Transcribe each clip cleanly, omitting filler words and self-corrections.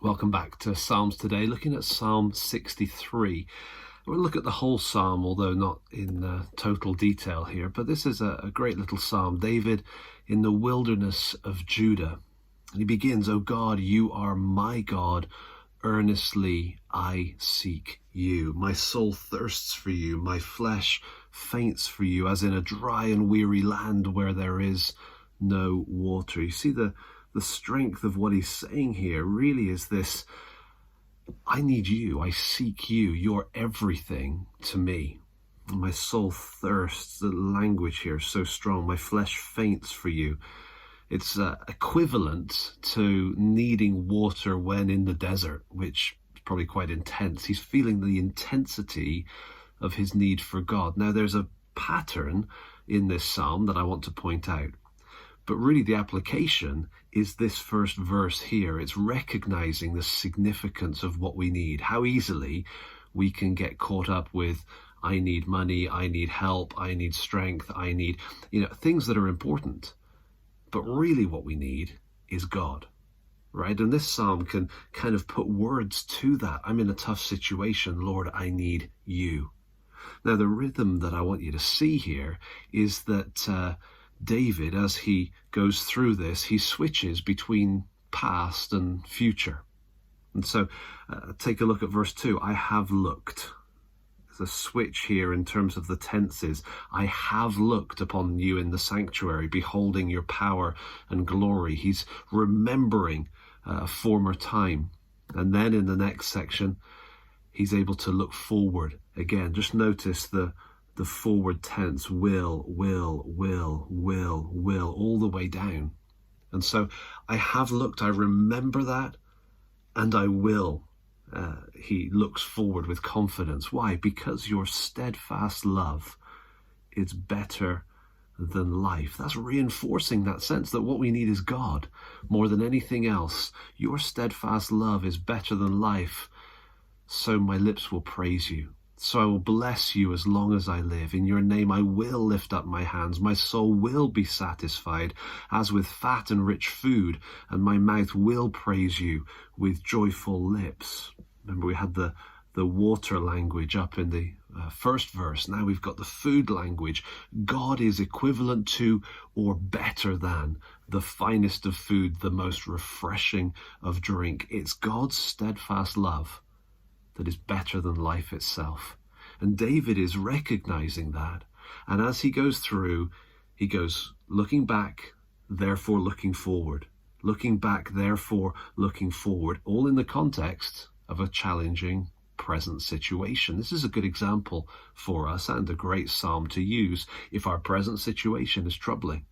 Welcome back to Psalms today, looking at Psalm 63. We'll look at the whole psalm, although not in total detail here, but this is a great little psalm. David in the wilderness of Judah. And he begins, "O God, you are my God, earnestly I seek you. My soul thirsts for you, my flesh faints for you, as in a dry and weary land where there is no water." You see the strength of what he's saying here really is this: I need you, I seek you, you're everything to me. My soul thirsts, the language here is so strong, my flesh faints for you. It's equivalent to needing water when in the desert, which is probably quite intense. He's feeling the intensity of his need for God. Now there's a pattern in this psalm that I want to point out. But really the application is this first verse here. It's recognizing the significance of what we need, how easily we can get caught up with, I need money, I need help, I need strength, I need, things that are important. But really what we need is God, right? And this psalm can kind of put words to that. I'm in a tough situation. Lord, I need you. Now the rhythm that I want you to see here is that David, as he goes through this, he switches between past and future. And so take a look at verse 2. I have looked. There's a switch here in terms of the tenses. I have looked upon you in the sanctuary, beholding your power and glory. He's remembering a former time. And then in the next section, he's able to look forward again. Just notice the forward tense, will, all the way down. And so I have looked, I remember that, and I will. He looks forward with confidence. Why? Because your steadfast love is better than life. That's reinforcing that sense that what we need is God more than anything else. Your steadfast love is better than life, so my lips will praise you. So I will bless you as long as I live. In your name I will lift up my hands. My soul will be satisfied as with fat and rich food, and my mouth will praise you with joyful lips. Remember, we had the water language up in the first verse. Now we've got the food language. God is equivalent to or better than the finest of food, the most refreshing of drink. It's God's steadfast love that is better than life itself. And David is recognizing that. And as he goes through, he goes looking back, therefore looking forward. Looking back, therefore looking forward, all in the context of a challenging present situation. This is a good example for us and a great psalm to use if our present situation is troubling.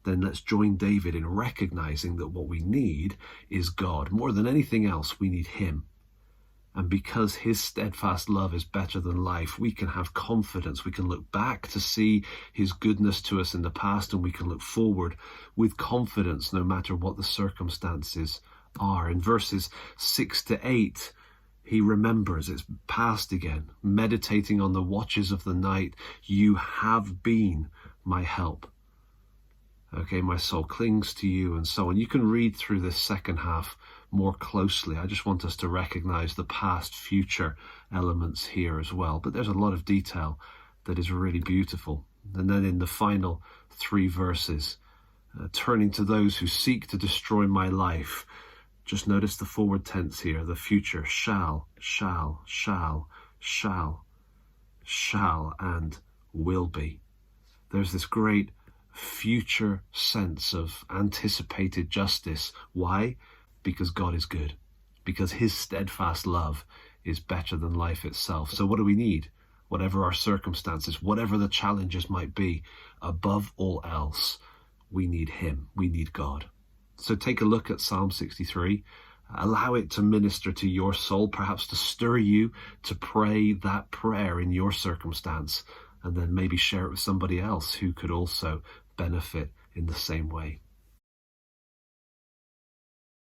Then let's join David in recognizing that what we need is God. More than anything else, we need him. And because his steadfast love is better than life, we can have confidence. We can look back to see his goodness to us in the past, and we can look forward with confidence no matter what the circumstances are. In verses 6 to 8, he remembers, it's past again, meditating on the watches of the night. You have been my help. Okay, my soul clings to you, and so on. You can read through this second half more closely. I just want us to recognize the past, future elements here as well. But there's a lot of detail that is really beautiful. And then in the final 3 verses, turning to those who seek to destroy my life, just notice the forward tense here, the future, shall, and will be. There's this great future sense of anticipated justice. Why? Because God is good. Because his steadfast love is better than life itself. So what do we need? Whatever our circumstances, whatever the challenges might be, above all else, we need him. We need God. So take a look at Psalm 63. Allow it to minister to your soul, perhaps to stir you to pray that prayer in your circumstance, and then maybe share it with somebody else who could also benefit in the same way.